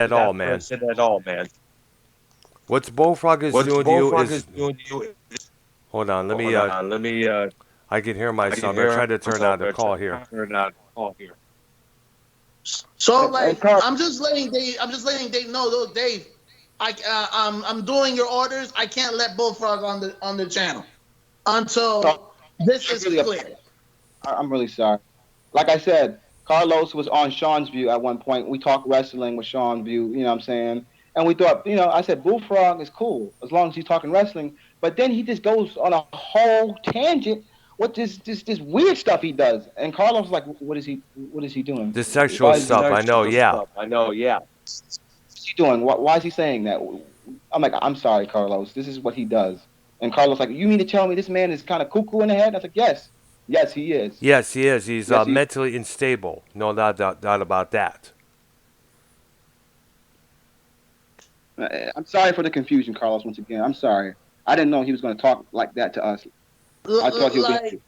at all, man. What's Bullfrog is doing to you is. Hold on, let me. I can hear myself. I try to turn on the call here. So like, Carl, I'm just letting Dave know, though, Dave. I'm doing your orders. I can't let Bullfrog on the channel until this is clear. I'm really sorry. Like I said, Carlos was on Sean's View at one point. We talked wrestling with Sean's View, you know what I'm saying? And we thought, I said Bullfrog is cool as long as he's talking wrestling. But then he just goes on a whole tangent with this weird stuff he does. And Carlos was like, what is he doing? The sexual stuff, I know, yeah. What's he doing? Why is he saying that? I'm like, I'm sorry, Carlos. This is what he does. And Carlos like, you mean to tell me this man is kind of cuckoo in the head? I was like, yes. Yes, he is. Yes, he is. He's mentally unstable. No doubt about that. I'm sorry for the confusion, Carlos, once again. I'm sorry. I didn't know he was going to talk like that to us. I thought he was I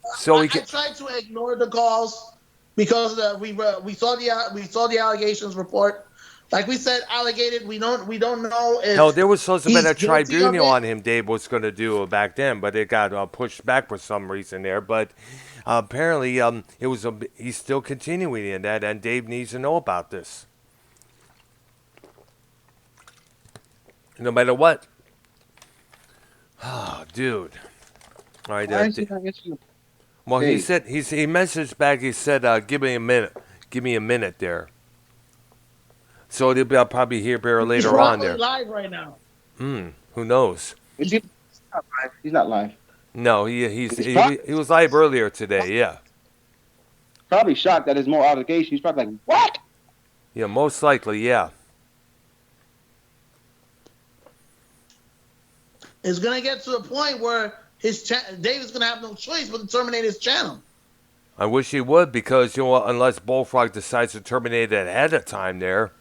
tried to ignore the calls because we saw the allegations report. Like we said, alleged. We don't know if. Hell, there was supposed to have been a tribunal on him. Dave was going to do back then, but it got pushed back for some reason there. But apparently, he's still continuing in that, and Dave needs to know about this. No matter what. Oh, dude. All right. Well, he said he messaged back. He said, "Give me a minute. Give me a minute there." So I'll probably hear Bear later on there. He's live right now. Who knows? He's not live. No, he was live earlier today. Yeah. Probably shocked that there's more allegations. He's probably like, what? Yeah, most likely, yeah. It's gonna get to a point where Dave is gonna have no choice but to terminate his channel. I wish he would, because unless Bullfrog decides to terminate it ahead of time there.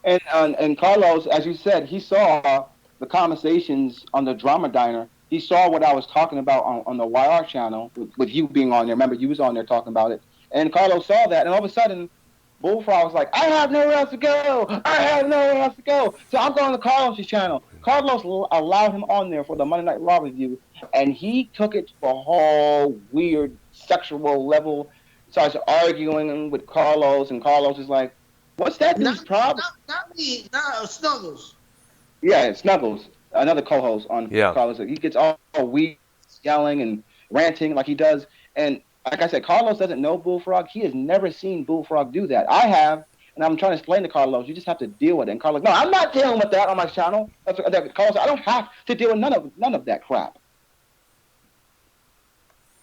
And Carlos, as you said, he saw the conversations on the Drama Diner. He saw what I was talking about on the YR channel with you being on there. Remember, you was on there talking about it. And Carlos saw that, and all of a sudden, Bullfrog was like, I have nowhere else to go. I have nowhere else to go. So I'm going to Carlos' channel. Carlos allowed him on there for the Monday Night Raw review, and he took it to a whole weird sexual level. Starts arguing with Carlos, and Carlos is like, what's that dude's problem? Not me. Snuggles. Yeah, Snuggles, another co-host on Carlos. He gets all weird, yelling and ranting like he does. And like I said, Carlos doesn't know Bullfrog. He has never seen Bullfrog do that. I have, and I'm trying to explain to Carlos, you just have to deal with it. And Carlos, no, I'm not dealing with that on my channel. Carlos, I don't have to deal with none of that crap.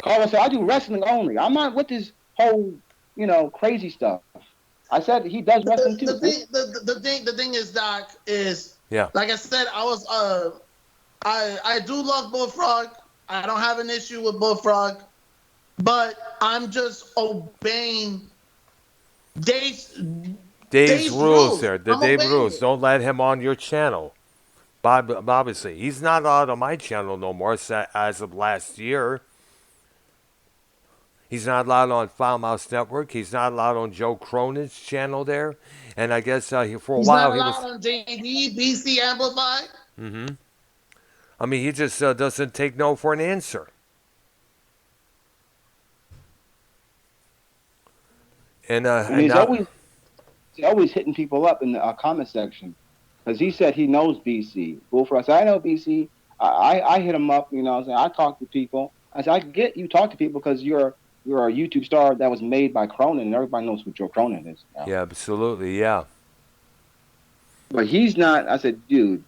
Carlos said, I do wrestling only. I'm not with this whole, crazy stuff. I said he does wrestling too. The thing is, Doc, is like I said, I do love Bullfrog. I don't have an issue with Bullfrog, but I'm just obeying Dave's rules there. The Dave rules. Don't let him on your channel. Obviously, he's not on my channel no more as of last year. He's not allowed on Foul Mouse Network. He's not allowed on Joe Cronin's channel there. And I guess for a while he was on JD, BC Amplified. Mm-hmm. I mean, he just doesn't take no for an answer. And he's always hitting people up in the comment section, because he said he knows BC. Bullfrog said, I know BC. I hit him up. I talk to people. I said, I get you talk to people because you're a YouTube star that was made by Cronin, and everybody knows who Joe Cronin is. Yeah, absolutely, yeah. But he's not. I said, dude,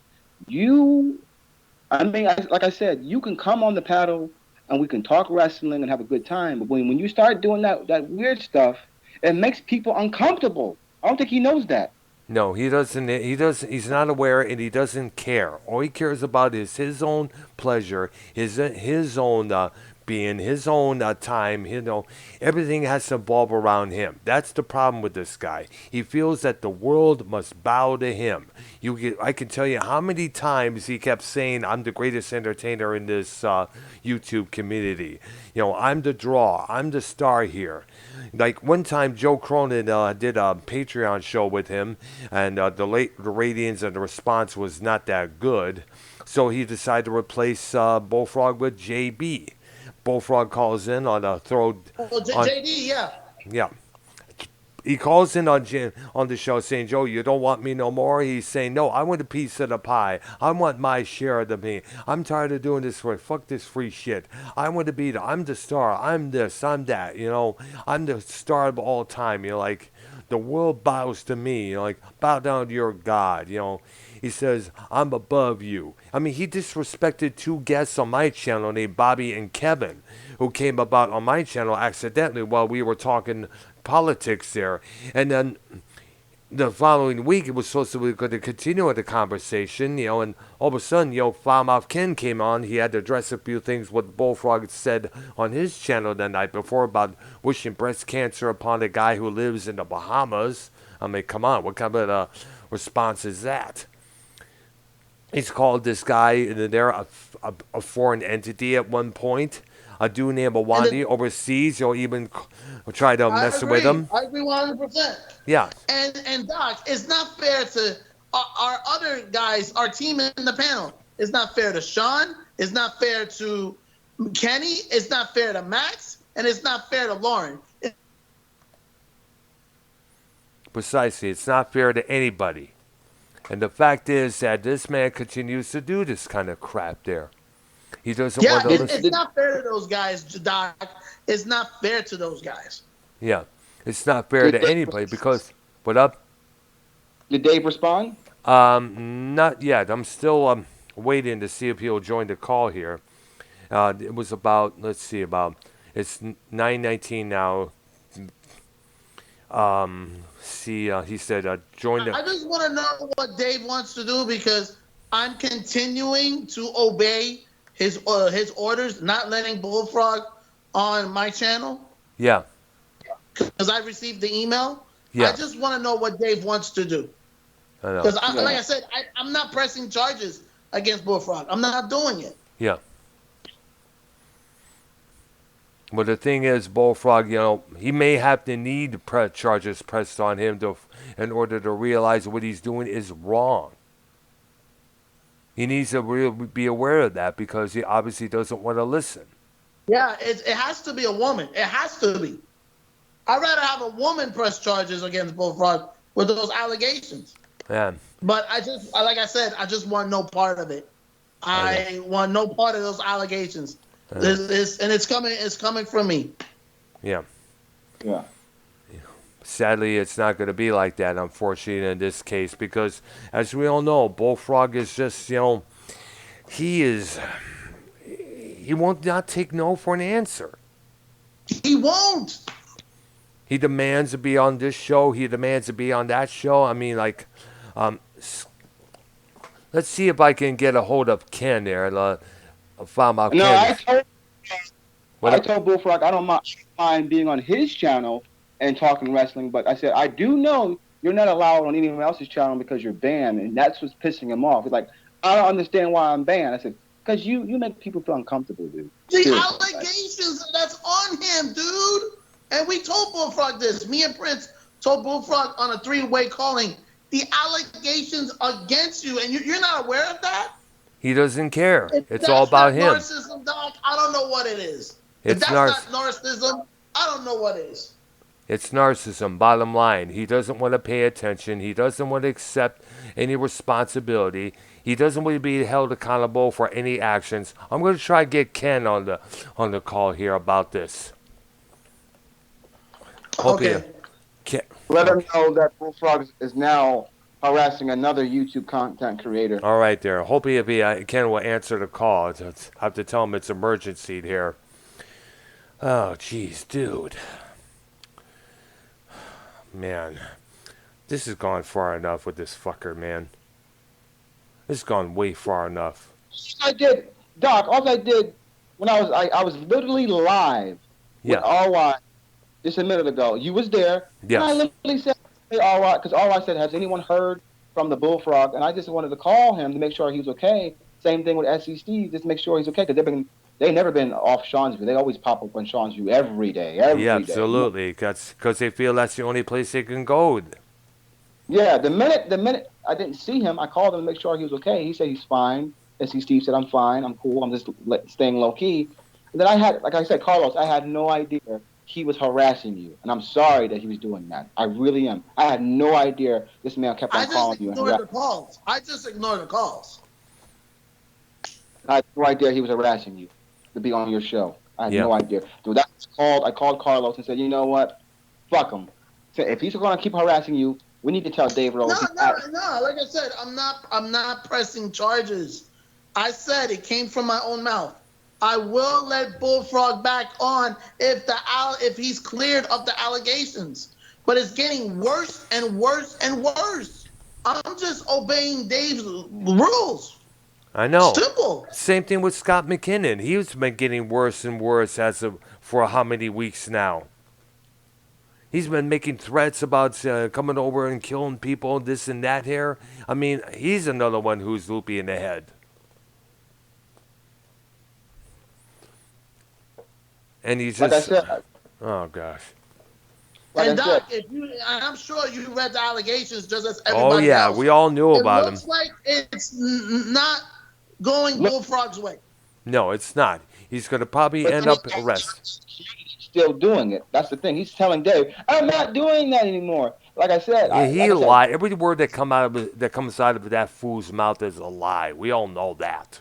like I said, you can come on the paddle and we can talk wrestling and have a good time. But when you start doing that weird stuff, it makes people uncomfortable. I don't think he knows that. No, he doesn't. He's not aware, and he doesn't care. All he cares about is his own pleasure, his own being, his own time. Everything has to evolve around him. That's the problem with this guy. He feels that the world must bow to him. I can tell you how many times he kept saying, "I'm the greatest entertainer in this YouTube community. I'm the draw. I'm the star here." Like one time, Joe Cronin did a Patreon show with him, and the ratings and the response was not that good. So he decided to replace Bullfrog with JB. Bullfrog calls in on a throw Well, on JD, yeah. yeah. He calls in on the show saying, Joe, you don't want me no more? He's saying, no, I want a piece of the pie. I want my share of the meat. I'm tired of doing this for fuck this free shit. I want to be I'm the star. I'm this, I'm that, I'm the star of all time. Like, the world bows to me. Like, bow down to your God, He says, I'm above you. I mean, he disrespected two guests on my channel named Bobby and Kevin, who came about on my channel accidentally while we were talking politics there. And then the following week, it was supposed to be going to continue the conversation, and all of a sudden, Foulmouth Ken came on. He had to address a few things what Bullfrog said on his channel the night before about wishing breast cancer upon a guy who lives in the Bahamas. I mean, come on, what kind of response is that? He's called this guy in there a foreign entity at one point. A dude named Awani overseas, even try to mess with him. I agree 100%. Yeah. And Doc, it's not fair to our other guys, our team in the panel. It's not fair to Sean. It's not fair to Kenny. It's not fair to Max. And it's not fair to Lauren. Precisely. It's not fair to anybody. And the fact is that this man continues to do this kind of crap there. He doesn't want to listen. It's not fair to those guys, Doc. It's not fair to those guys. Yeah. It's not fair to anybody because... What up? Did Dave respond? Not yet. I'm still waiting to see if he'll join the call here. It was about... Let's see, it's 9:19 now. He said, join the... I just want to know what Dave wants to do because I'm continuing to obey his orders, not letting Bullfrog on my channel. Yeah. Because I received the email. Yeah. I just want to know what Dave wants to do. Because, like I said, I'm not pressing charges against Bullfrog. I'm not doing it. Yeah. But the thing is, Bullfrog, he may have to need charges pressed on him in order to realize what he's doing is wrong. He needs to be aware of that because he obviously doesn't want to listen. Yeah, it has to be a woman. It has to be. I'd rather have a woman press charges against Bullfrog with those allegations. Yeah. But like I said, I just want no part of it. I want no part of those allegations. And it's coming from me. Yeah. Yeah. Sadly, it's not going to be like that, unfortunately, in this case, because as we all know, Bullfrog is just, he won't not take no for an answer. He won't. He demands to be on this show. He demands to be on that show. I mean, let's see if I can get a hold of Ken there. I told Bullfrog I don't mind being on his channel and talking wrestling, but I said, I do know you're not allowed on anyone else's channel because you're banned, and that's what's pissing him off. He's like, I don't understand why I'm banned. I said, because you make people feel uncomfortable, dude. The allegations, that's on him, dude. And we told Bullfrog this. Me and Prince told Bullfrog on a 3-way calling, the allegations against you, and you're not aware of that? He doesn't care. It's all about him. Narcissism, Doc, I don't know what it is. If that's not narcissism, I don't know what is. It's narcissism, bottom line. He doesn't want to pay attention. He doesn't want to accept any responsibility. He doesn't want to be held accountable for any actions. I'm going to try to get Ken on the call here about this. Okay. Let him know that Bullfrog is now harassing another YouTube content creator. All right, there. Hopefully, if Ken will answer the call. I have to tell him it's emergency here. Oh, jeez, dude. Man, this has gone far enough with this fucker, man. This has gone way far enough. I did, Doc. All I did when I was literally live with RY just a minute ago. You was there. Yes. And I literally said, hey, RY, because RY said, has anyone heard from the Bullfrog? And I just wanted to call him to make sure he was okay. Same thing with SEC, just make sure he's okay, because they've been They've never been off Sean's view. They always pop up on Sean's view every day, every Yeah, day. absolutely. That's because they feel that's the only place they can go. Yeah, the minute I didn't see him, I called him to make sure he was okay. He said he's fine. SC Steve said, I'm fine, I'm cool, I'm just staying low key. And then I had, like I said, Carlos, I had no idea he was harassing you. And I'm sorry that he was doing that. I really am. I had no idea this man kept on calling you. I just ignored the calls. I had no idea he was harassing you to be on your show. I had no idea. So I called Carlos and said, you know what? Fuck him. So if he's going to keep harassing you, we need to tell Dave Rose. No. Like I said, I'm not pressing charges. I said it came from my own mouth. I will let Bullfrog back on if he's cleared of the allegations. But it's getting worse and worse and worse. I'm just obeying Dave's rules. I know. Simple. Same thing with Scott McKinnon. He's been getting worse and worse for how many weeks now? He's been making threats about coming over and killing people, this and that here. I mean, he's another one who's loopy in the head. And he's just... Like I said, oh, gosh. And Doc, I'm sure you read the allegations just as everybody else. We all knew about them. It looks like it's not going Bullfrog's way. No, it's not. He's going to probably end up arrested. Still doing it. That's the thing. He's telling Dave, I'm not doing that anymore. Like I said, he lied. Every word that comes out of that fool's mouth is a lie. We all know that.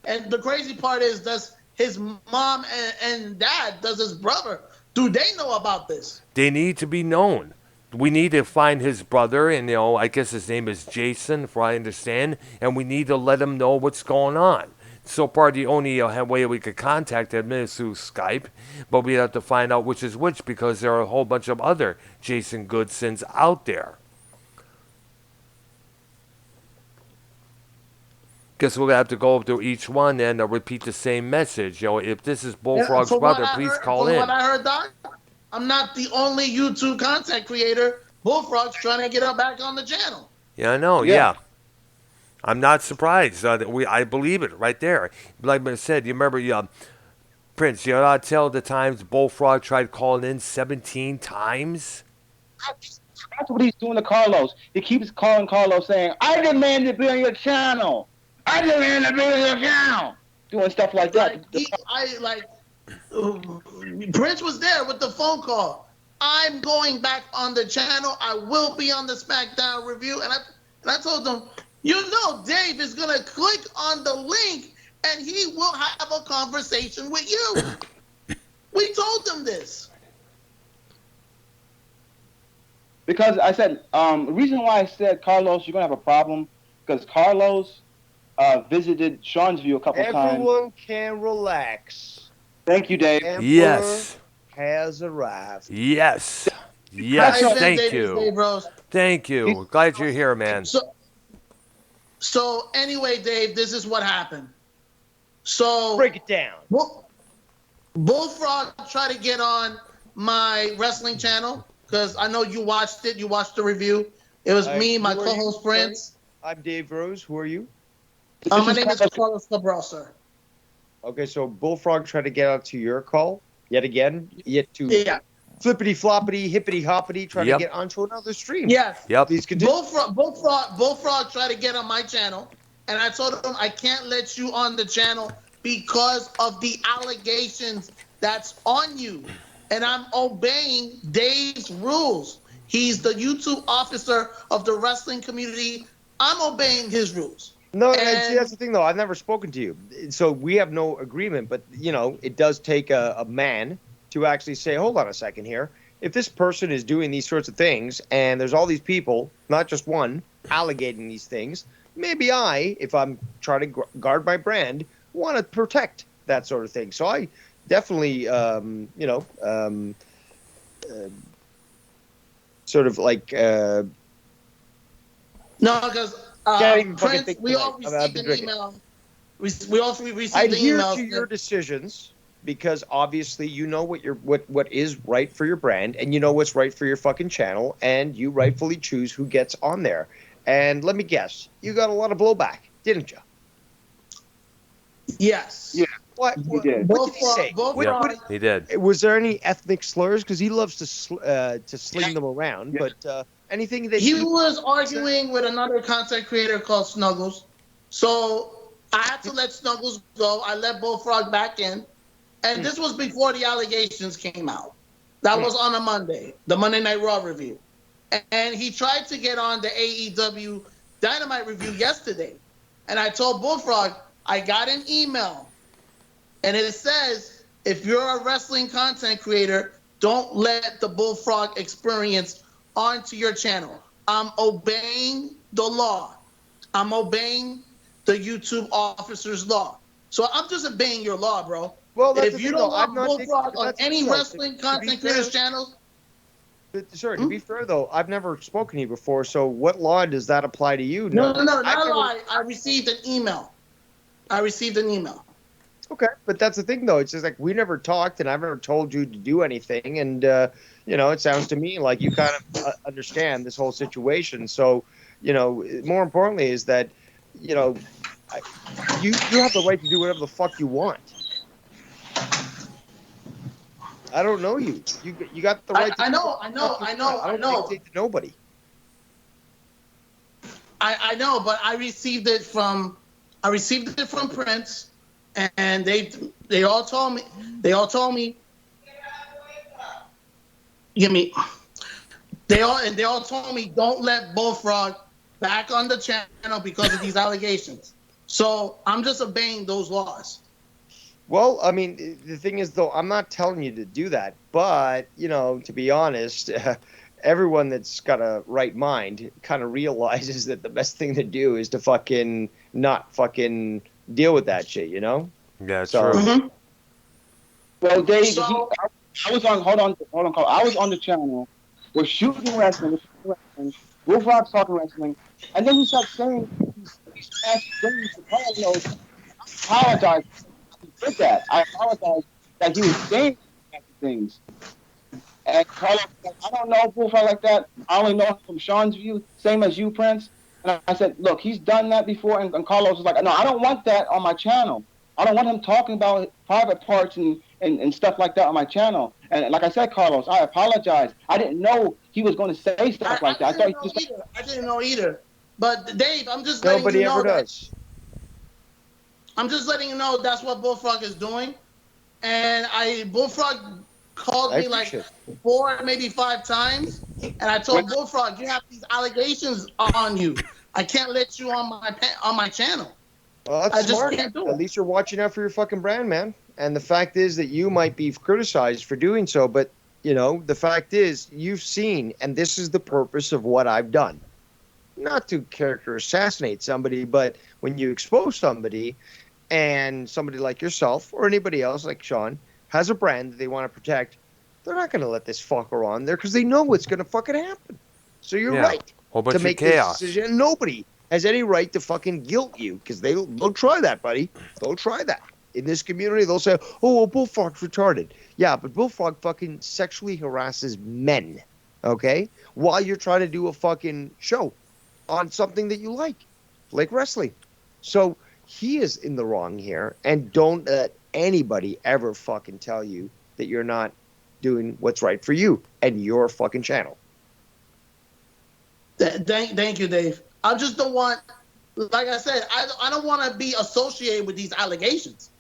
And the crazy part is, does his mom and dad, does his brother, do they know about this? They need to be known. We need to find his brother, and I guess his name is Jason, if I understand, and we need to let him know what's going on. So far, the only way we could contact him is through Skype, but we have to find out which is which because there are a whole bunch of other Jason Goodsons out there. Guess we're going to have to go up to each one and repeat the same message. If this is Bullfrog's brother, please call in. From what I heard, Doc, I'm not the only YouTube content creator. Bullfrog's trying to get her back on the channel. Yeah, I know, yeah. I'm not surprised. I believe it right there. Like I said, you remember, Prince, you ought to tell the times Bullfrog tried calling in 17 times? That's what he's doing to Carlos. He keeps calling Carlos saying, I demand to be on your channel. I demand to be on your channel. Doing stuff like that. Prince was there with the phone call. I'm going back on the channel. I will be on the SmackDown review. And I told them, Dave is going to click on the link and he will have a conversation with you. We told them this. Because I said, the reason why I said, Carlos, you're going to have a problem, because Carlos visited Sean's view a couple times. Everyone can relax. Thank you, Dave. Emperor yes. Has arrived. Yes. Yes, thank you. Dave Rose. Thank you. Glad you're here, man. So anyway, Dave, this is what happened. So break it down. Bullfrog tried to get on my wrestling channel because I know you watched it. You watched the review. It was me, my co-host Prince. I'm Dave Rose. Who are you? My name is Carlos Cabral, sir. Okay, so Bullfrog tried to get onto your call yet again. Flippity floppity, hippity hoppity, trying to get onto another stream. Yes. Yep. Bullfrog tried to get on my channel, and I told him I can't let you on the channel because of the allegations that's on you. And I'm obeying Dave's rules. He's the YouTube officer of the wrestling community. I'm obeying his rules. No, see, that's the thing, though. I've never spoken to you. So we have no agreement, but, it does take a man to actually say, hold on a second here. If this person is doing these sorts of things and there's all these people, not just one, alleging these things, maybe I, if I'm trying to guard my brand, want to protect that sort of thing. So I definitely, sort of like... no, because Prince, we all received an email. We all received an email. I adhere to your decisions because obviously you know what is right for your brand and you know what's right for your fucking channel and you rightfully choose who gets on there. And let me guess, you got a lot of blowback, didn't you? Yes. Yeah. What He did. did he say? Bullfrog. He did. Was there any ethnic slurs? Because he loves to sling them around. Yeah. But anything that He was arguing with another content creator called Snuggles. So I had to let Snuggles go. I let Bullfrog back in. And this was before the allegations came out. That was on a Monday, the Monday Night Raw review. And he tried to get on the AEW Dynamite review yesterday. And I told Bullfrog, I got an email. And it says, if you're a wrestling content creator, don't let the Bullfrog experience onto your channel. I'm obeying the law. I'm obeying the YouTube officer's law. So I'm just obeying your law, bro. Well, that's if the you thing, don't though. I'm want not Bullfrog on any wrestling to content creators' channels, Sir, to be fair, though, I've never spoken to you before, so what law does that apply to you? no, not I've a never- lie. I received an email. Okay, but that's the thing, though. It's just like we never talked, and I've never told you to do anything. And it sounds to me like you kind of understand this whole situation. So, more importantly, is that you have the right to do whatever the fuck you want. I don't know you. You got the right. I know. I don't dictate to nobody. I know, but I received it from Prince, and they all told me They all told me don't let Bullfrog back on the channel because of these allegations. So I'm just obeying those laws. Well, I mean, the thing is, though, I'm not telling you to do that, but to be honest, everyone that's got a right mind kind of realizes that the best thing to do is to fucking not fucking deal with that shit, Yeah, so, true. Mm-hmm. Well, Dave, So- I was on. Hold on, Carl. I was on the channel. We're shooting wrestling. Bullfrog's talking wrestling, and then he starts saying these past things to Carlos. I apologize. He did that. I apologize that he was saying things. And Carlos said, I don't know Bullfrog like that. I only know him from Sean's view, same as you, Prince. And I said, look, he's done that before. And Carlos was like, no, I don't want that on my channel. I don't want him talking about private parts and stuff like that on my channel. And like I said, Carlos, I apologize. I didn't know he was going to say stuff like that. I didn't know either. But Dave, I'm just letting nobody you know ever does. I'm just letting you know that's what Bullfrog is doing. And Bullfrog called me like 4, maybe 5 times, and I told Bullfrog, you have these allegations on you. I can't let you on my channel. Well, that's I smart. just can't do At it. least you're watching out for your fucking brand, man. And the fact is that you might be criticized for doing so, but the fact is you've seen, and this is the purpose of what I've done. Not to character assassinate somebody, but when you expose somebody, and somebody like yourself or anybody else like Sean has a brand that they want to protect, they're not going to let this fucker on there because they know what's going to fucking happen. So you're right Whole bunch to of make chaos. this decision. Nobody has any right to fucking guilt you because they'll try that, buddy. They'll try that. In this community, they'll say, oh, well, Bullfrog's retarded. Yeah, but Bullfrog fucking sexually harasses men, okay? While you're trying to do a fucking show on something that you like wrestling. So he is in the wrong here, and don't let anybody ever fucking tell you that you're not doing what's right for you and your fucking channel. Thank you, Dave. I just don't want, like I said, I don't want to be associated with these allegations.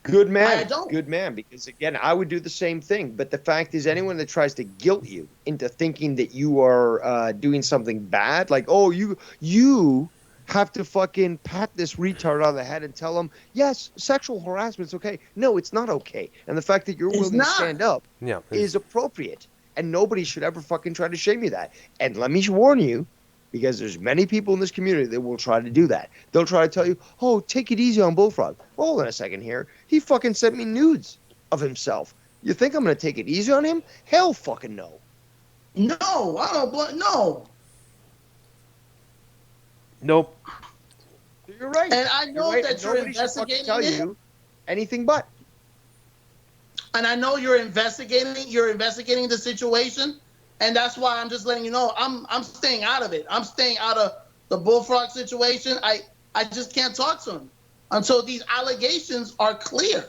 Good man. I don't. Good man, because again, I would do the same thing. But the fact is, anyone that tries to guilt you into thinking that you are doing something bad, like, oh, you have to fucking pat this retard on the head and tell him, yes, sexual harassment's okay. No, it's not okay. And the fact that you're willing to stand up is appropriate. And nobody should ever fucking try to shame you that. And let me warn you, because there's many people in this community that will try to do that. They'll try to tell you, oh, take it easy on Bullfrog. Hold on a second here. He fucking sent me nudes of himself. You think I'm going to take it easy on him? Hell fucking no. No, I don't. No. Nope. You're right. And I know that you're nobody should fucking investigating tell it. you anything but. And I know you're investigating the situation, and that's why I'm just letting you know I'm staying out of it. I'm staying out of the Bullfrog situation. I just can't talk to him until these allegations are clear.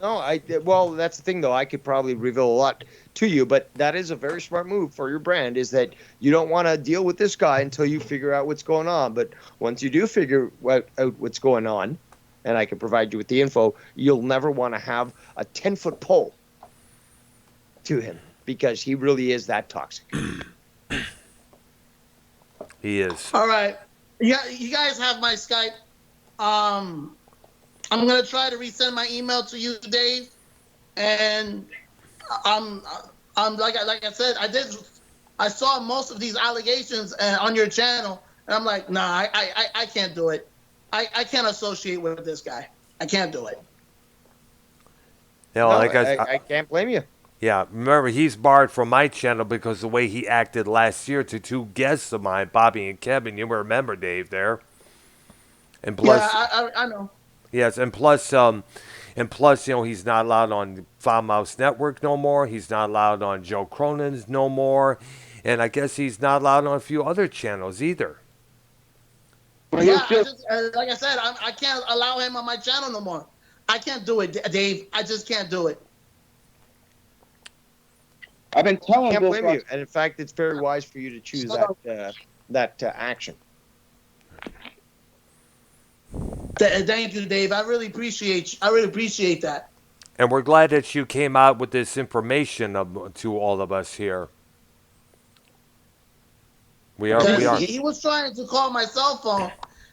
No, well, that's the thing, though. I could probably reveal a lot to you, but that is a very smart move for your brand, is that you don't want to deal with this guy until you figure out what's going on. But once you do figure out what's going on, and I can provide you with the info, you'll never want to have a 10-foot pole to him, because he really is that toxic. He is. All right. Yeah, you guys have my Skype. I'm gonna try to resend my email to you, Dave. And I'm like I said, I saw most of these allegations on your channel, and I'm like, nah, I can't do it. I can't associate with this guy. I can't do it. You know, No, like I can't blame you. Yeah, remember, he's barred from my channel because the way he acted last year to two guests of mine, Bobby and Kevin. You remember Dave there. And plus, Yeah, I know. yes, and plus, you know, he's not allowed on Foul Mouse Network no more. He's not allowed on Joe Cronin's no more, and I guess he's not allowed on a few other channels either. But Yeah, like I said, I can't allow him on my channel no more. I can't do it, Dave. I just can't do it. I've been telling I can't blame Bullfrog. you. And in fact, it's very wise for you to choose that action. Thank you, Dave. I really appreciate that. And we're glad that you came out with this information to all of us here. We are. He was trying to call my cell phone,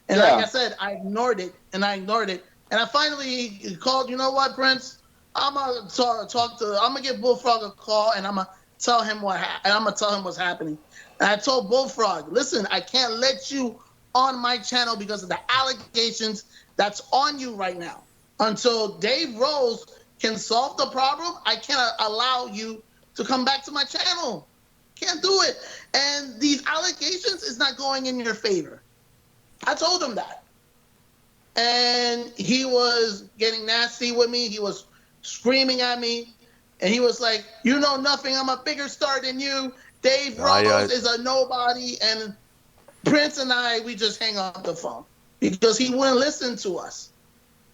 and Yeah. like I said, I ignored it. And I finally called. You know what, Prince? I'm gonna I'm gonna give Bullfrog a call, and I'm gonna tell him what's happening. And I told Bullfrog, listen, I can't let you on my channel because of the allegations that's on you right now. Until Dave Rose can solve the problem, I cannot allow you to come back to my channel. Can't do it. And these allegations is not going in your favor. I told him that. And he was getting nasty with me. He was screaming at me. And he was like, you know nothing. I'm a bigger star than you. Dave Rose is a nobody. And Prince and we just hang up the phone because he wouldn't listen to us.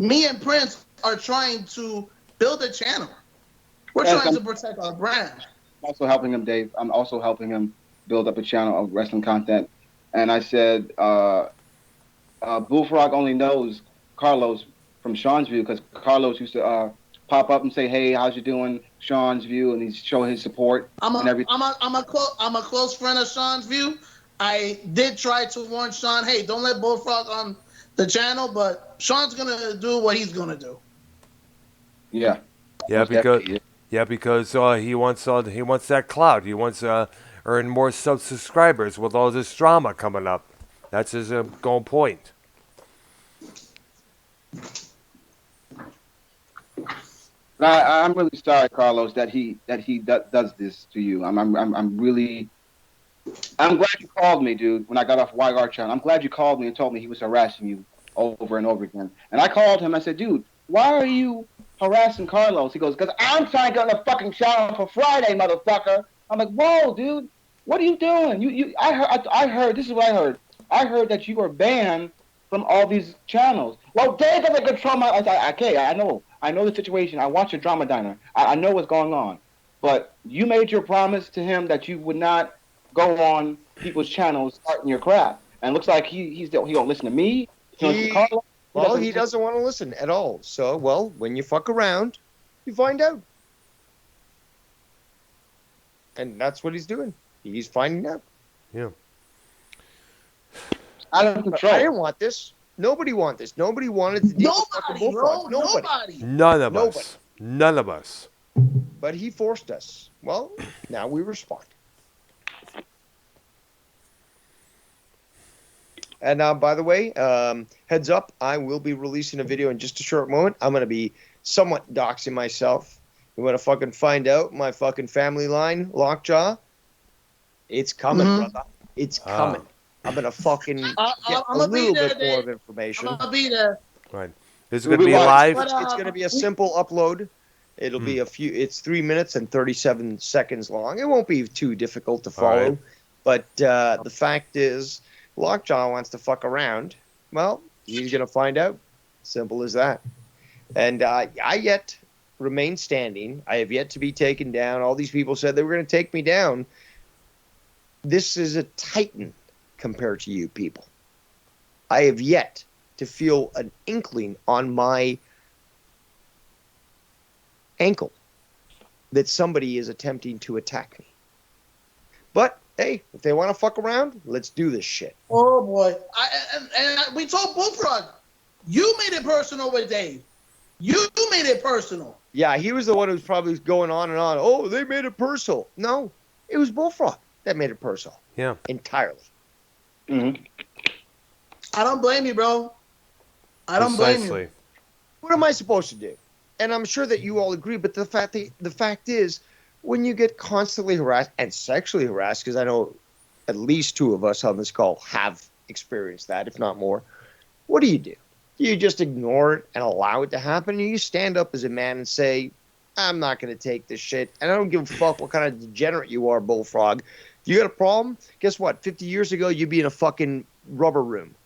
Me and Prince are trying to build a channel. We're trying to protect our brand. I'm also helping him, Dave. I'm also helping him build up a channel of wrestling content. And I said, Bullfrog only knows Carlos from Sean's View because Carlos used to pop up and say, "Hey, how's you doing, Sean's View?" and he's showing his support and everything. I'm a close friend of Sean's View. I did try to warn Sean, hey, don't let Bullfrog on the channel, but Sean's gonna do what he's gonna do. Yeah. Yeah, because he wants that clout. He wants to earn more subscribers with all this drama coming up. That's his goal point. I'm really sorry, Carlos, that he does this to you. I'm glad you called me, dude, when I got off YR channel. I'm glad you called me and told me he was harassing you over and over again. And I called him. I said, dude, why are you harassing Carlos? He goes, because I'm trying to get on the fucking channel for Friday, motherfucker. I'm like, whoa, dude, what are you doing? I heard, this is what I heard. I heard that you were banned from all these channels. Well, Dave doesn't control my, okay, I know the situation. I watch the Drama Diner. I know what's going on. But you made your promise to him that you would not go on people's channels starting your crap. And it looks like he don't listen to me. He doesn't want to listen at all. So, well, when you fuck around, you find out. And that's what he's doing. He's finding out. Yeah. I don't control. I didn't want this. Nobody wanted this. Nobody wanted to deal with fucking Bullfrog. Nobody. None of us. But he forced us. Well, now we respond. And by the way, heads up, I will be releasing a video in just a short moment. I'm going to be somewhat doxing myself. You want to fucking find out my fucking family line, Lockjaw? It's coming, brother. It's coming. I'm going to fucking get a little bit more of information. I'm going to be there. Right. This is going to be live. It's going to be a simple upload. It'll be it's 3 minutes and 37 seconds long. It won't be too difficult to follow. Right. But the fact is, Lockjaw wants to fuck around, well, he's going to find out. Simple as that. And I yet remain standing. I have yet to be taken down. All these people said they were going to take me down. This is a titan compared to you people. I have yet to feel an inkling on my ankle that somebody is attempting to attack me. But hey, if they want to fuck around, let's do this shit. Oh boy! We told Bullfrog, you made it personal with Dave. You made it personal. Yeah, he was the one who was probably going on and on. Oh, they made it personal. No, it was Bullfrog that made it personal. Yeah, entirely. Mm-hmm. I don't blame you, bro. I don't blame you. What am I supposed to do? And I'm sure that you all agree, but the fact is, when you get constantly harassed and sexually harassed, because I know at least two of us on this call have experienced that, if not more, what do? Do you just ignore it and allow it to happen? Or you stand up as a man and say, I'm not going to take this shit, and I don't give a fuck what kind of degenerate you are, Bullfrog. You got a problem? Guess what? 50 years ago, you'd be in a fucking rubber room.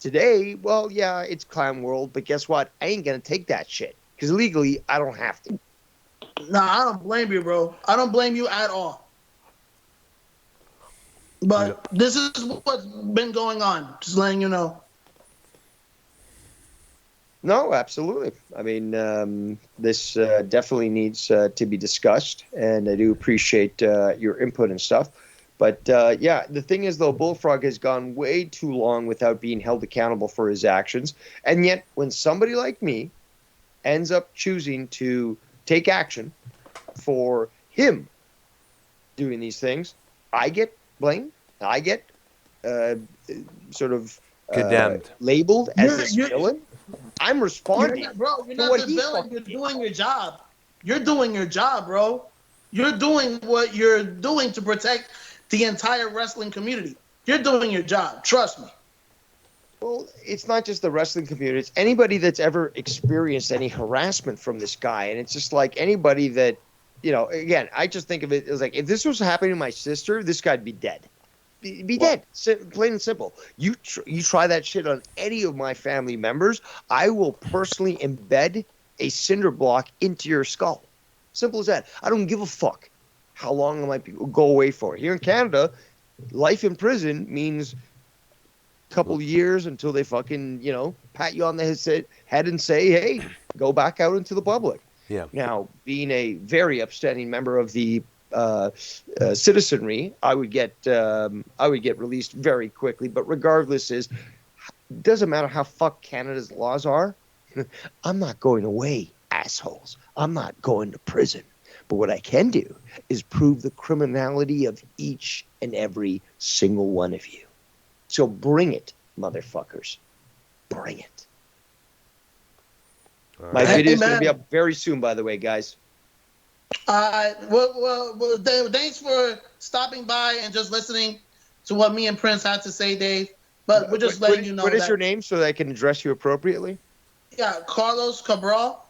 Today, well, yeah, it's clown world, but guess what? I ain't going to take that shit. Because legally, I don't have to. Nah, I don't blame you, bro. I don't blame you at all. But this is what's been going on. Just letting you know. No, absolutely. I mean, this definitely needs to be discussed, and I do appreciate your input and stuff. But, yeah, the thing is, though, Bullfrog has gone way too long without being held accountable for his actions. And yet, when somebody like me ends up choosing to take action for him doing these things, I get blamed. I get sort of condemned, labeled as this villain. I'm responding. Bro, you're not the villain. You're doing your job. You're doing your job, bro. You're doing what you're doing to protect the entire wrestling community. You're doing your job. Trust me. Well, it's not just the wrestling community. It's anybody that's ever experienced any harassment from this guy. And it's just like anybody that, you know, again, I just think of it as like, if this was happening to my sister, this guy'd be dead. Be dead. Plain and simple. You try that shit on any of my family members, I will personally embed a cinder block into your skull. Simple as that. I don't give a fuck how long I might go away for. Here in Canada, life in prison means couple of years until they fucking, you know, pat you on the head and say, hey, go back out into the public. Yeah. Now, being a very upstanding member of the citizenry, I would get released very quickly. But regardless, doesn't matter how fucked Canada's laws are. I'm not going away, assholes. I'm not going to prison. But what I can do is prove the criminality of each and every single one of you. So bring it, motherfuckers. Bring it. Right. My video is going to be up very soon, by the way, guys. Well, Dave, thanks for stopping by and just listening to what me and Prince had to say, Dave. But we're just letting you know. What is your name so that I can address you appropriately? Yeah, Carlos Cabral.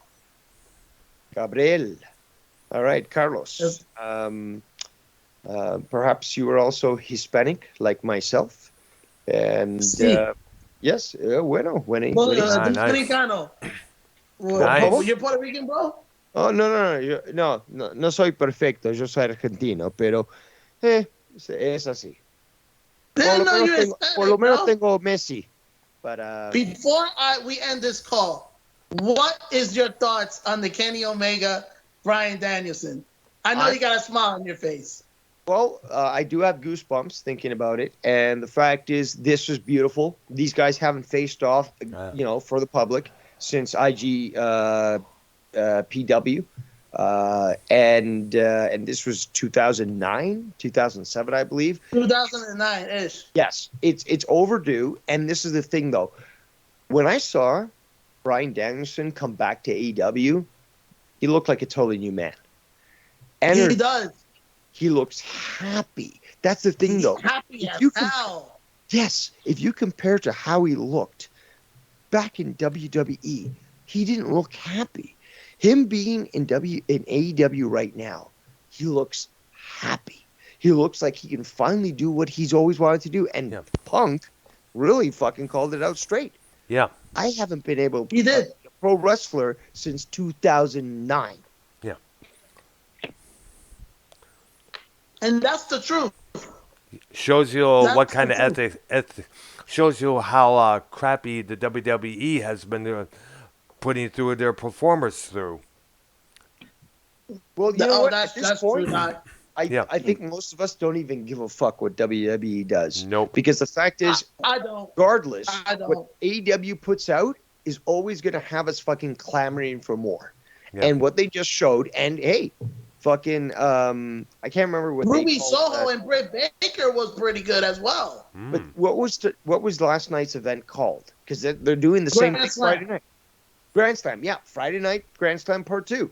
Gabriel. All right, Carlos. Yes. Perhaps you are also Hispanic, like myself. And yes, bueno. Nice. Nice. You're Puerto Rican, bro? Oh, no soy perfecto, yo soy argentino, pero es así. Por lo menos tengo Messi. But, before we end this call, what is your thoughts on the Kenny Omega, Bryan Danielson? I know you got a smile on your face. Well, I do have goosebumps thinking about it, and the fact is, this was beautiful. These guys haven't faced off, you know, for the public since PW, and this was 2009, 2007, I believe. 2009-ish. Yes, it's overdue, and this is the thing, though. When I saw Bryan Danielson come back to AEW, he looked like a totally new man. And he does. He looks happy. That's the thing, though. Happy as hell. Yes. If you compare to how he looked back in WWE, he didn't look happy. Him being in AEW right now, he looks happy. He looks like he can finally do what he's always wanted to do. And Punk really fucking called it out straight. Yeah. I haven't been able to He did. be a pro wrestler since 2009. Yeah. And that's the truth. Shows you That's what kind the of truth. ethics. Shows you how crappy the WWE has been putting through their performers through. Well, you know what? That's At this point, true, Doc. I think most of us don't even give a fuck what WWE does. Nope. Because the fact is, I don't. regardless, I don't. what AEW puts out is always going to have us fucking clamoring for more. Yeah. And what they just showed, and hey, fucking, I can't remember what Ruby they called Soho that. and Britt Baker was pretty good as well. But what was last night's event called? Because they're doing the same Grand thing Slam. Friday night. Grand Slam, yeah, Friday night Grand Slam Part 2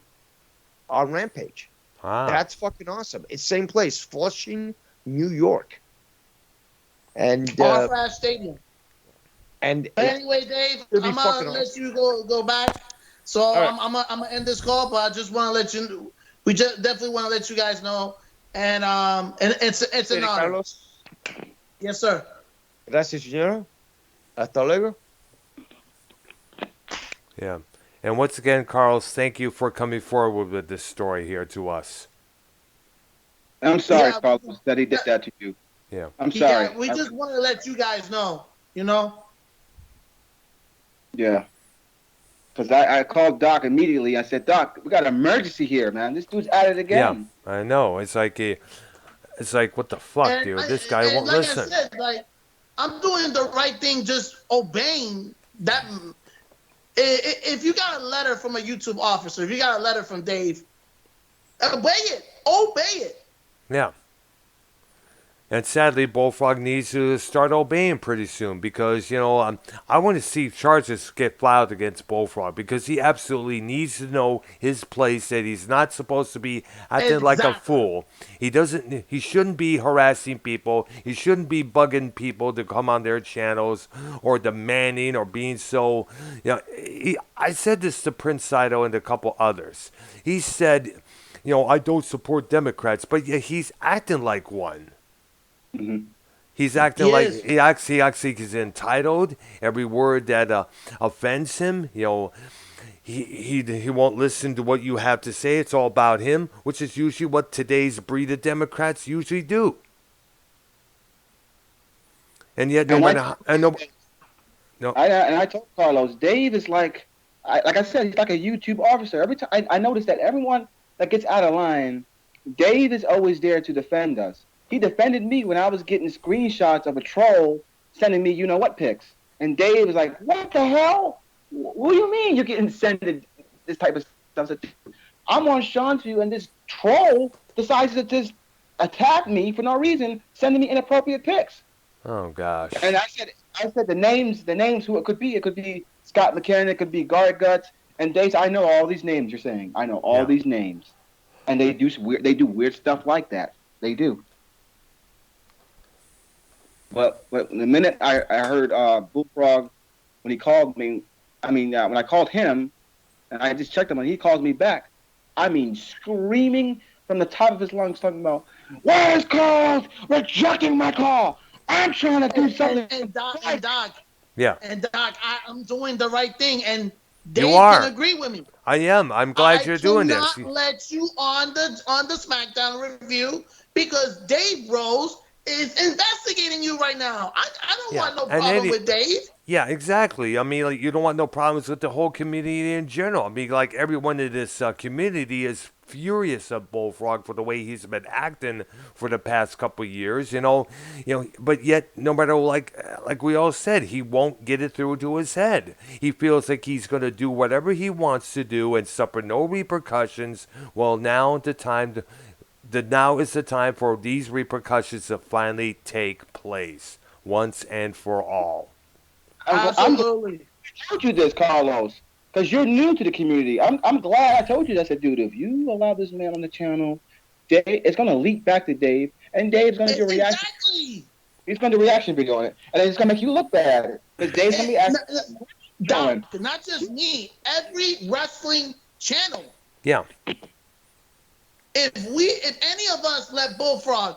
on Rampage. That's fucking awesome. It's same place, Flushing, New York. And All-Flash Stadium. and But anyway, Dave, It'd be I'm gonna fucking let you go back. So right. I'm gonna end this call, but I just want to let you. We just definitely want to let you guys know, and it's an honor. Carlos, Yes, sir. gracias, señora. Hasta luego. Yeah. And once again, Carlos, thank you for coming forward with this story here to us. I'm sorry, Yeah, Carlos, that he did that to you. Yeah. I'm sorry. Yeah, we just want to let you guys know. You know. Yeah. Because I called Doc immediately. I said, Doc, we got an emergency here, man. This dude's at it again. Yeah, I know. It's like what the fuck, And dude? I- This guy and won't like listen. I said, like I'm doing the right thing, just obeying that. If you got a letter from a YouTube officer, if you got a letter from Dave, obey it. Obey it. Yeah. And sadly, Bullfrog needs to start obeying pretty soon because, I want to see charges get filed against Bullfrog because he absolutely needs to know his place, that he's not supposed to be acting like a Exactly. fool. He shouldn't be harassing people. He shouldn't be bugging people to come on their channels or demanding or being so, I said this to Prince Saito and a couple others. He said, I don't support Democrats, but yeah, he's acting like one. Mm-hmm. He's acting He like is. he acts he's entitled. Every word that offends him, he won't listen to what you have to say. It's all about him, which is usually what today's breed of Democrats usually do. And yet, I told Carlos, Dave is like I said, he's like a YouTube officer. Every time I notice that everyone that gets out of line, Dave is always there to defend us. He defended me when I was getting screenshots of a troll sending me you-know-what pics. And Dave was like, what the hell? What do you mean you're getting sent this type of stuff? So I'm on Sean's view, and this troll decides to just attack me for no reason, sending me inappropriate pics. oh gosh. And I said the names who it could be. It could be Scott McKinnon. It could be Guard Guts. And Dave, I know all these names you're saying. I know all these names. And they do weird stuff like that. They do. But the minute I heard Bullfrog, when he called me, when I called him, and I just checked him, and he calls me back, screaming from the top of his lungs, talking about, why is Carlos rejecting my call? I'm trying to do something. And Doc, Yeah. and Doc, I'm doing the right thing, and Dave are. can agree with me. I am. I'm glad you're doing this. I cannot let you on the SmackDown review because Dave Rose is investigating you right now. I don't want no problem with Dave. Yeah, exactly. I mean, you don't want no problems with the whole community in general. I mean, everyone in this community is furious at Bullfrog for the way he's been acting for the past couple of years, but yet, no matter, like we all said, he won't get it through to his head. He feels like he's going to do whatever he wants to do and suffer no repercussions. Well, now is the time for these repercussions to finally take place once and for all. Absolutely. I told you this, Carlos, because you're new to the community. I'm glad I told you that. I said, dude, if you allow this man on the channel, Dave, it's going to leak back to Dave, and Dave's going to do a reaction. Exactly. He's going to do a reaction video on it, and it's going to make you look bad. Because Dave's going to be asking. Doc, not just me, every wrestling channel. Yeah. If any of us let Bullfrog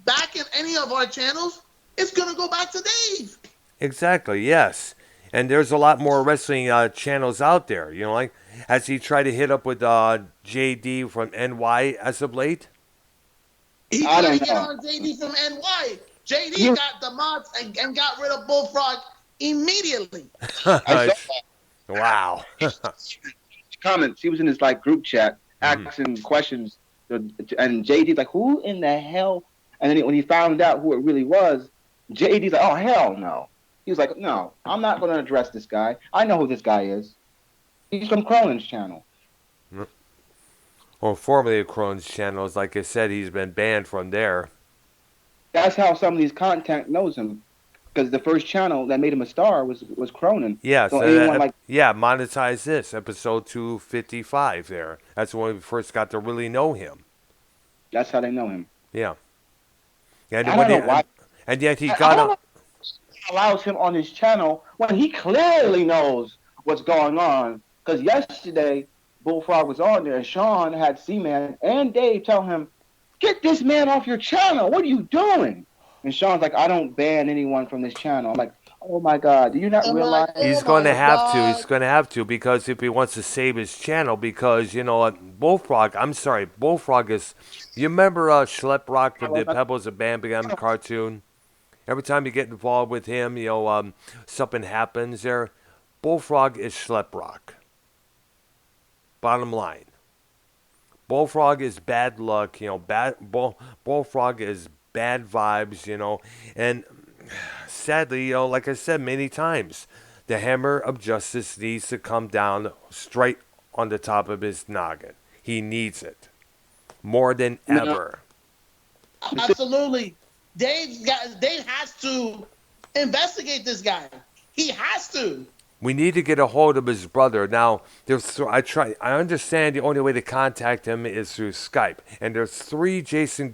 back in any of our channels, it's gonna go back to Dave. Exactly, yes. And there's a lot more wrestling channels out there. You know, like has he tried to hit up with JD from NY as of late? He I tried to don't get know. on JD from NY. JD You, got the mods and got rid of Bullfrog immediately. I saw Wow. comments. He was in his like group chat Mhm. asking questions, and JD's like, "Who in the hell?" And then when he found out who it really was, JD's like, "Oh hell no." He was like, "No, I'm not going to address this guy. I know who this guy is. He's from Cronin's channel." Or formerly of Crohn's channels, like I said, he's been banned from there. That's how some of these content knows him, because the first channel that made him a star was Cronin. Yeah, So so anyone like yeah, monetize this episode 255 there. That's when we first got to really know him. that's how they know him. Yeah. And I when don't he, know why. and yet he I got don't on. know allows him on his channel when he clearly knows what's going on. Because yesterday, Bullfrog was on there, and Sean had C-Man and Dave tell him, "Get this man off your channel. What are you doing?" And Sean's like, "I don't ban anyone from this channel." I'm like, "Oh my God, do you not I'm like, realize?" He's oh going to my have to. God. He's going to have to because if he wants to save his channel, because you know what, Bullfrog. I'm sorry, Bullfrog is. You remember Schlep Rock from the Pebbles of Bam Bam cartoon? Every time you get involved with him, something happens there. Bullfrog is Schlep Rock. Bottom line, Bullfrog is bad luck. Bullfrog is bad vibes. And sadly, like I said many times, the hammer of justice needs to come down straight on the top of his noggin. He needs it more than No, ever. Absolutely. Dave has to investigate this guy. He has to. We need to get a hold of his brother. Now, I understand the only way to contact him is through Skype, and there's 3 Jason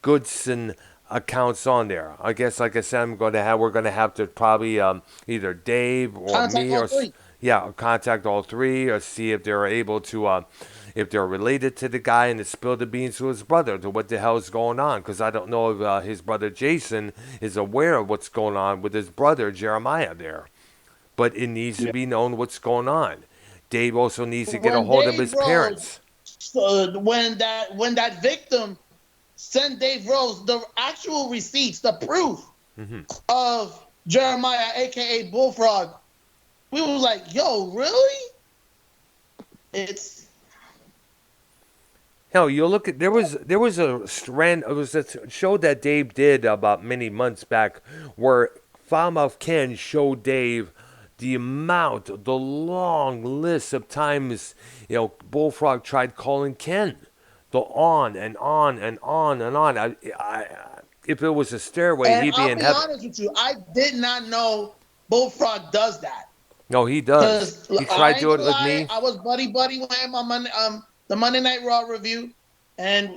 Goodson accounts on there. I guess, like I said, we're gonna have to probably either Dave or Contact me all or three. yeah, contact all 3 or see if they're able to if they're related to the guy and to spill the beans to his brother to what the hell is going on. Because I don't know if his brother Jason is aware of what's going on with his brother Jeremiah there. But it needs to yeah. be known what's going on. Dave also needs to get a When hold of Dave his Rose, parents. when that victim sent Dave Rose the actual receipts, the proof Hmm. of Jeremiah, aka Bullfrog, we was like, "Yo, really?" It's Hell, you look at there was a strand. It was a show that Dave did about many months back, where Foulmouth Ken showed Dave the long list of times Bullfrog tried calling Ken, the on and on and on and on. If it was a stairway, and he'd be I'll in be heaven. honest with you, I did not know Bullfrog does that. No, he does. Because He I tried to ain't do it gonna with lie, me. I was buddy with him on the Monday Night Raw review, and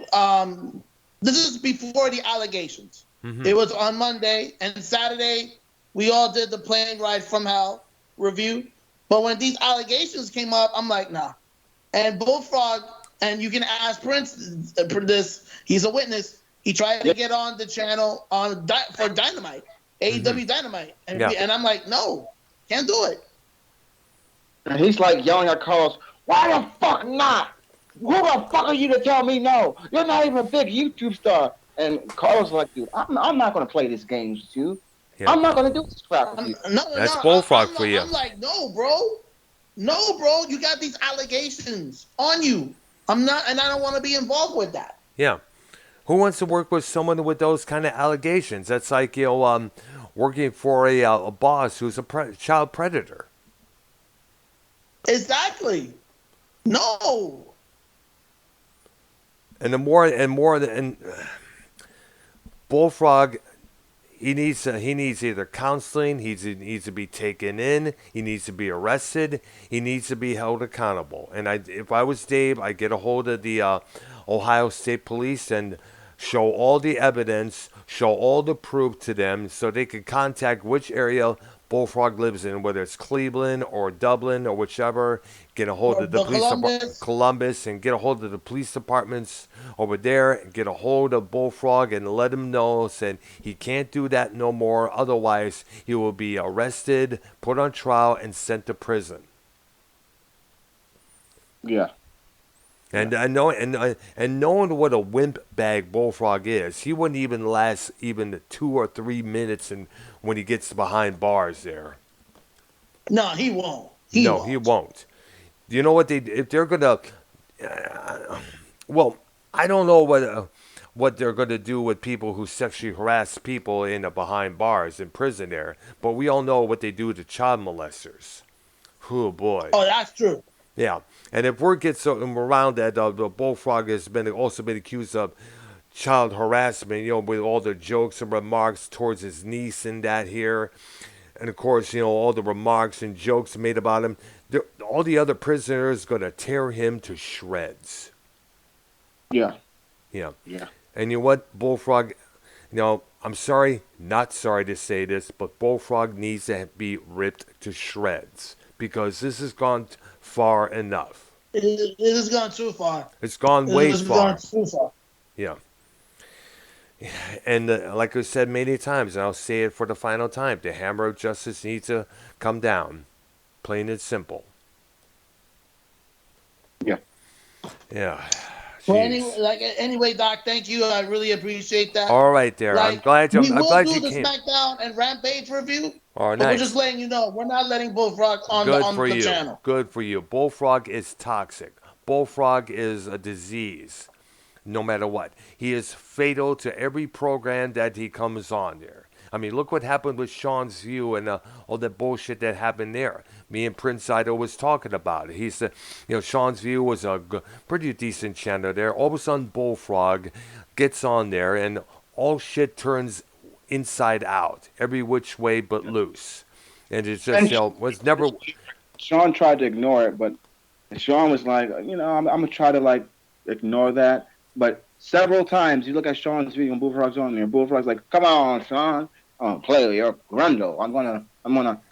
this is before the allegations. Hmm. It was on Monday and Saturday. We all did the plane ride from hell review, but when these allegations came up, I'm like, nah. And Bullfrog, and you can ask Prince for this. He's a witness. He tried to get on the channel for Dynamite, AEW Dynamite, Yeah. and I'm like, no, can't do it. And he's like yelling at Carlos, "Why the fuck not? Who the fuck are you to tell me no? You're not even a big YouTube star." And Carlos is like, "Dude, I'm not going to play this game with you. Yeah. I'm not going to do this crap with you." That's Bullfrog for you. I'm like, no, bro. No, bro. You got these allegations on you. I'm not, and I don't want to be involved with that. Yeah. Who wants to work with someone with those kind of allegations? That's like working for a boss who's a child predator. Exactly. No. And the more and Bullfrog, he needs either counseling, he needs to be taken in, he needs to be arrested, he needs to be held accountable. And if I was Dave, I'd get a hold of the Ohio State Police and show all the evidence, show all the proof to them, so they could contact which area Bullfrog lives in, whether it's Cleveland or Dublin or whichever. Get a hold Or of the police department, Columbus. Columbus, and get a hold of the police departments over there. And get a hold of Bullfrog and let him know, said he can't do that no more. Otherwise, he will be arrested, put on trial, and sent to prison. Yeah. And knowing what a wimp bag Bullfrog is, he wouldn't even last even 2 or 3 minutes when he gets behind bars there. No, he won't. He won't. Do you know what if they're gonna? Well, I don't know what they're gonna do with people who sexually harass people in behind bars in prison there. But we all know what they do to child molesters. Oh boy. Oh, that's true. Yeah, and if word gets around that the Bullfrog has also been accused of child harassment, with all the jokes and remarks towards his niece and that here, and of course, all the remarks and jokes made about him, all the other prisoners going to tear him to shreds. Yeah. Yeah. Yeah. And you know what, Bullfrog, I'm sorry, not sorry to say this, but Bullfrog needs to be ripped to shreds because this has gone far enough. It has gone too far. It's gone way far. Gone too far. Yeah. And like I said many times, and I'll say it for the final time, the hammer of justice needs to come down. Plain and simple. Yeah. Yeah. Well, Jeez. anyway, Doc, thank you. I really appreciate that. All right, there. I'm glad you we came. will do the SmackDown and Rampage review. All right, but nice. we're just letting you know we're not letting Bullfrog on the channel. Good for you. Bullfrog is toxic. Bullfrog is a disease. No matter what, he is fatal to every program that he comes on there. I mean, look what happened with Sean's View and all that bullshit that happened there. Me and Prince Ido was talking about it. He said, Sean's View was a pretty decent channel there. All of a sudden, Bullfrog gets on there, and all shit turns inside out, every which way but loose. And it's just, was never. Sean tried to ignore it, but Sean was like, I'm gonna try to ignore that. But several times, you look at Sean's video and Bullfrog's on there. Bullfrog's like, "Come on, Sean, play your grundle. I'm gonna."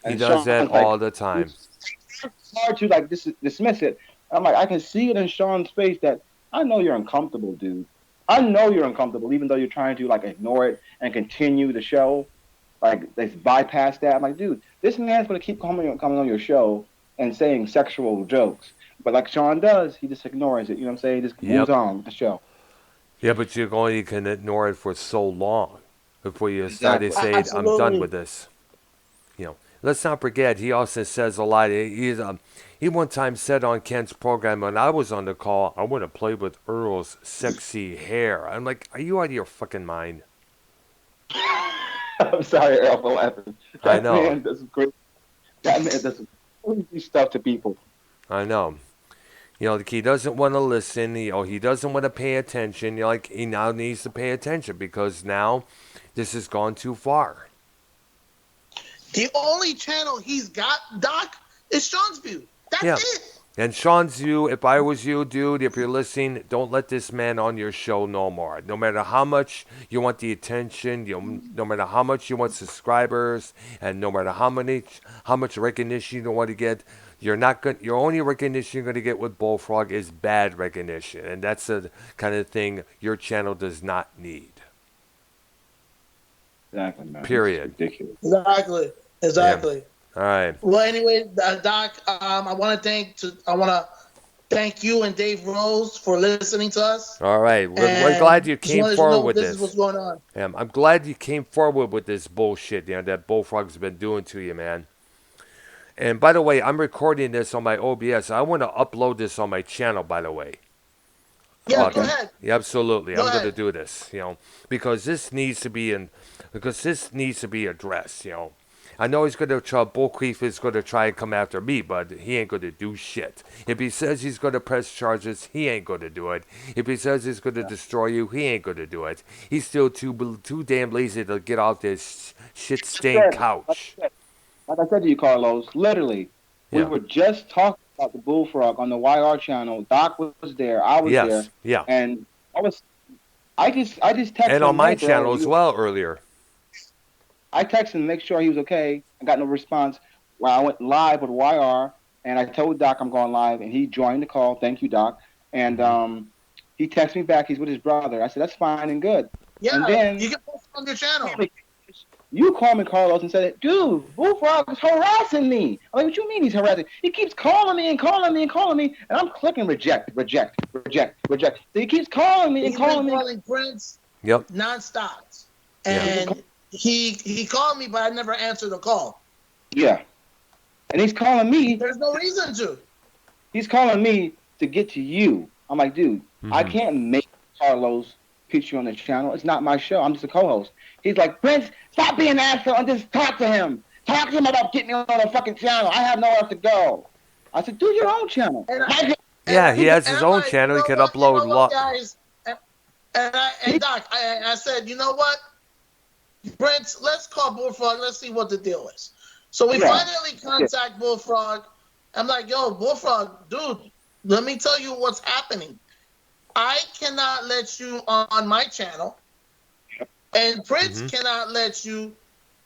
He does that all the time. It's hard to dismiss it. I'm like, I can see it in Sean's face that I know you're uncomfortable, dude. I know you're uncomfortable, even though you're trying to ignore it and continue the show. Let's bypass that. I'm like, dude, this man's gonna keep coming on your show and saying sexual jokes. But like Sean does, he just ignores it. You know what I'm saying? He just moves on with the show. Yeah, but you can ignore it for so long before you start to say, I'm done with this. Let's not forget, he also says a lot. He one time said on Kent's program when I was on the call, I want to play with Earl's sexy hair. I'm like, are you out of your fucking mind? I'm sorry, Earl, for laughing. I know. Man does great. That man does crazy stuff to people. I know. He doesn't want to listen. He doesn't want to pay attention. He now needs to pay attention because now this has gone too far. The only channel he's got, Doc, is Sean's View. That's it. And Sean's View, if I was you, dude, if you're listening, don't let this man on your show no more. No matter how much you want the attention, no matter how much you want subscribers, and no matter how much recognition you want to get, your only recognition you're going to get with Bullfrog is bad recognition, and that's the kind of thing your channel does not need. Exactly, man. Period. It's ridiculous. Exactly. Yeah. All right. Well, anyway, Doc, I want to thank you and Dave Rose for listening to us. All right. We're glad you came forward with this. This is what's going on. Yeah, I'm glad you came forward with this bullshit, that Bullfrog's been doing to you, man. And by the way, I'm recording this on my OBS. I want to upload this on my channel, by the way. Yeah, go ahead. Yeah, absolutely. I'm going to do this, because this needs to be addressed, I know he's going to try, Bullcreef is going to try and come after me, but he ain't going to do shit. If he says he's going to press charges, he ain't going to do it. If he says he's going to destroy you, he ain't going to do it. He's still too damn lazy to get off this shit-stained couch. Like I said to you, Carlos, literally, we were just talking about the Bullfrog on the YR channel. Doc was there. I was there. Yeah. And I just texted him. And on my channel as well earlier. I texted him to make sure he was okay, I got no response. Well, I went live with YR, and I told Doc I'm going live, and he joined the call. Thank you, Doc. And he texted me back. He's with his brother. I said, that's fine and good. And Yeah, then you can post it on your channel. you called me, Carlos, and said, dude, Bullfrog is harassing me. I'm like, what you mean he's harassing? He keeps calling me and calling me and calling me, and I'm clicking reject, reject, reject, reject. So he keeps calling me and He's calling been me. calling Prince Yep. nonstop. Yeah. And he called me, but I never answered the call. Yeah. And he's calling me. There's no reason to. He's calling me to get to you. I'm like, dude, I can't make Carlos put you on the channel. It's not my show. I'm just a co-host. He's like, Prince, stop being an asshole and just talk to him. Talk to him about getting me on the fucking channel. I have nowhere else to go. I said, do your own channel. Yeah, he has his I'm own like, channel. He you can know what, upload lot. guys? And Doc, I said, you know what, Prince, let's call Bullfrog. Let's see what the deal is. So we finally contact Bullfrog. I'm like, yo, Bullfrog, dude, let me tell you what's happening. I cannot let you on my channel, and Prince cannot let you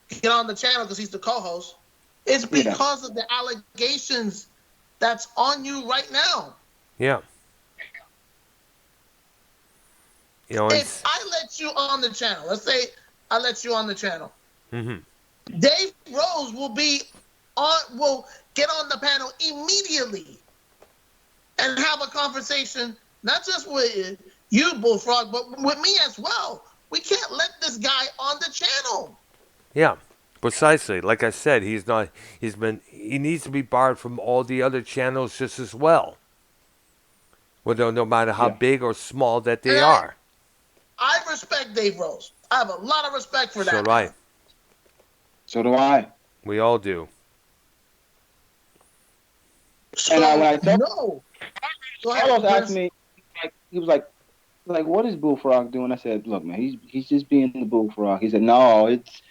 get on the channel because he's the co-host. It's because of the allegations that's on you right now. Yeah. You know, If I let you on the channel, let's say I let you on the channel, Dave Rose will get on the panel immediately and have a conversation, not just with you, Bullfrog, but with me as well. We can't let this guy on the channel. yeah, precisely. Like I said, he needs to be barred from all the other channels just as well. Whether no matter how big or small that they are. I respect Dave Rose. I have a lot of respect for that. So do I. So do I. We all do. So, and when I told no. Carlos asked me, he was like, what is Bullfrog doing? I said, look, man, he's just being the Bullfrog. He said, no, it's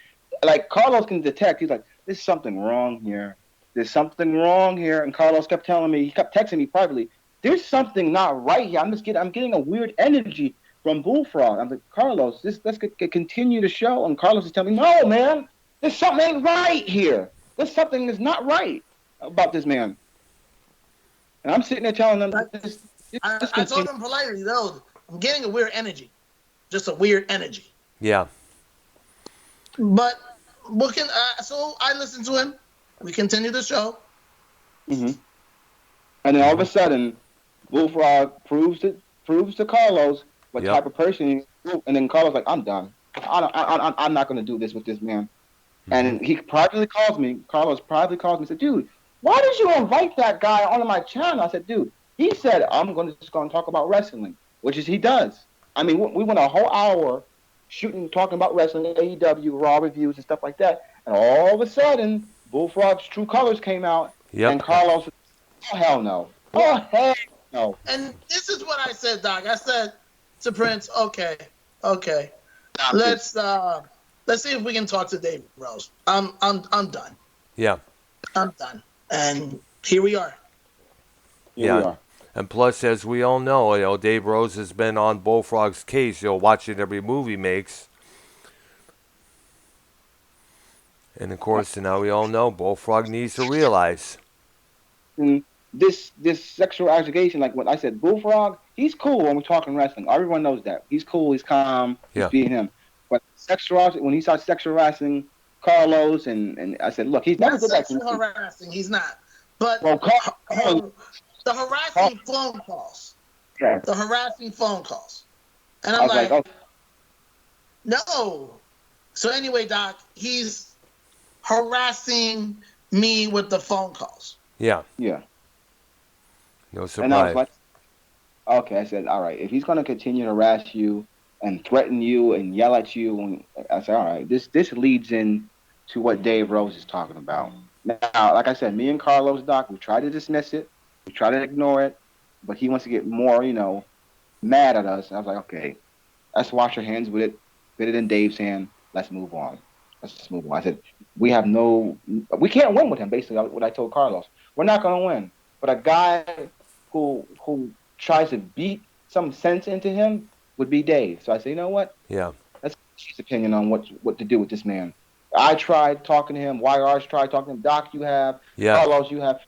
like Carlos can detect. He's like, there's something wrong here. There's something wrong here. And Carlos kept telling me, he kept texting me privately, there's something not right here. I'm getting a weird energy from Bullfrog. I'm like, Carlos, let's continue the show. And Carlos is telling me, no, man, there's something ain't right here. There's something that's not right about this man. And I'm sitting there telling them, I told him politely, though, I'm getting a weird energy. Just a weird energy. Yeah. But so I listened to him. We continue the show. And then all of a sudden, Bullfrog proves to Carlos what type of person he is. And then Carlos like, I'm done. I'm not going to do this with this man. And he privately calls me. Carlos privately calls me and said, dude, why did you invite that guy onto my channel? I said, dude, he said, I'm just going to talk about wrestling, which is he does. I mean, we went a whole hour talking about wrestling, AEW, Raw reviews and stuff like that. And all of a sudden, Bullfrog's true colors came out. And Carlos, oh, hell no. Oh, hell no. And this is what I said, Doc. I said to Prince, okay. Let's see if we can talk to Dave Rose. I'm done. Yeah. I'm done. And here we are. Here we are. And plus, as we all know, Dave Rose has been on Bullfrog's case, watching every movie he makes. And of course, now we all know Bullfrog needs to realize. This sexual accusation, like what I said, Bullfrog, he's cool when we're talking wrestling. Everyone knows that. He's cool, he's calm, he's being him. But when he starts sexual harassing Carlos, and I said, look, he's never did that. Sexual harassing, he's not. But Well, the harassing phone calls. Yeah. The harassing phone calls. And I'm like, no. So anyway, Doc, he's harassing me with the phone calls. Yeah. No surprise. And I was like, okay, I said, all right, if he's going to continue to harass you and threaten you and yell at you, and I said, all right, this leads in to what Dave Rose is talking about. Now, like I said, me and Carlos, Doc, we try to dismiss it. We try to ignore it, but he wants to get more, mad at us. And I was like, okay, let's wash our hands with it, put it in Dave's hand. Let's move on. I said, we can't win with him, basically, what I told Carlos. We're not going to win. But a guy who tries to beat some sense into him would be Dave. So I said, you know what? Yeah. Let's get his opinion on what to do with this man. I tried talking to him. YR's tried talking to him. Doc, you have. Yeah. Carlos, you have.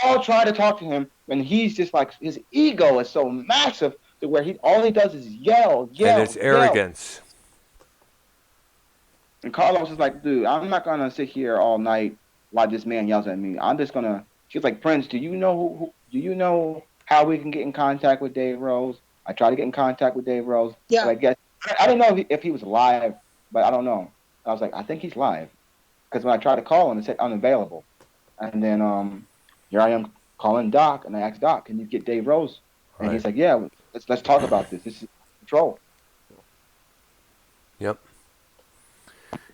All try to talk to him, and he's just like his ego is so massive to where all he does is yell, And yell, it's yell. arrogance. And Carlos is like, dude, I'm not gonna sit here all night while this man yells at me. I'm just gonna. She's like, Prince, do you know do you know how we can get in contact with Dave Rose? I tried to get in contact with Dave Rose. Yeah. But I guess I didn't know if he was live, but I don't know. I was like, I think he's live, because when I tried to call him, it said unavailable. And then here I am calling Doc, and I asked Doc, can you get Dave Rose? And he's like, yeah, let's talk about this. This is control. Yep.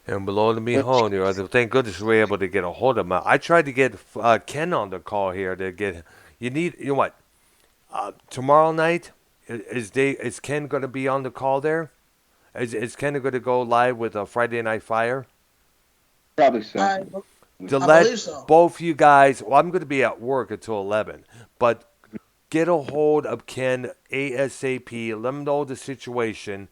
And below the behold, thank goodness we were able to get a hold of him. I tried to get Ken on the call here to get. You know what? Tomorrow night is Ken going to be on the call there? Is Ken going to go live with Friday Night Fire? Probably so. I let believe so. both you guys. Well, I'm going to be at work until 11, but get a hold of Ken ASAP. Let him know the situation.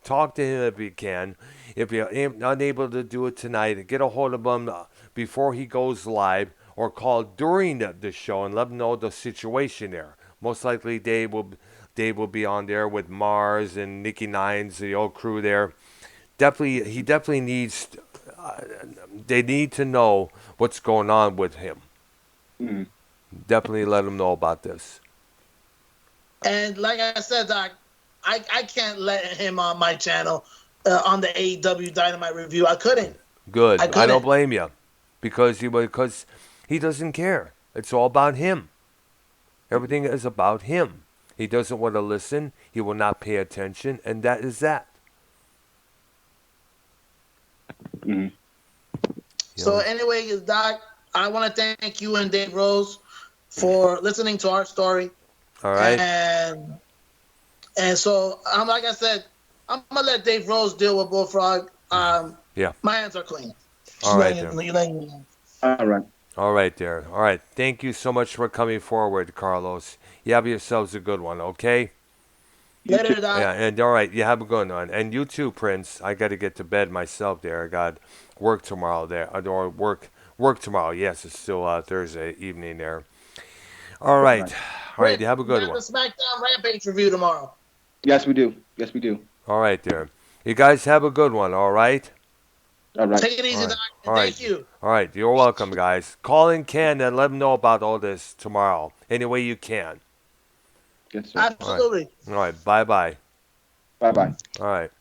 Talk to him if you can. If you're unable to do it tonight, get a hold of him before he goes live, or call during the show and let him know the situation there. Most likely Dave will be on there with Mars and Nikki Nines, the old crew there. He definitely needs. They need to know what's going on with him. Mm-hmm. Definitely let him know about this. And like I said, Doc, I can't let him on my channel on the AEW Dynamite review. I couldn't. Good. I don't blame you, because he doesn't care. It's all about him. Everything is about him. He doesn't want to listen. He will not pay attention, and that is that. Mm-hmm. So anyway, Doc, I want to thank you and Dave Rose for listening to our story. All right. And so, like I said, I'm gonna let Dave Rose deal with Bullfrog. Yeah. My hands are clean. All right, there. All right. All right, there. All right. Thank you so much for coming forward, Carlos. You have yourselves a good one, okay? Later, Doc. Yeah, and all right, you have a good one. And you too, Prince. I got to get to bed myself there. I got work tomorrow there. Or work tomorrow. Yes, it's still Thursday evening there. All right. All right, you have a good one. We have the SmackDown Rampage review tomorrow. Yes, we do. Yes, we do. All right, there. You guys have a good one, all right? All right. Take it easy, Doc. And thank you. All right, you're welcome, guys. Call in Ken and let him know about all this tomorrow, any way you can. Yes, sir. Absolutely. All right, bye-bye. Bye-bye. All right.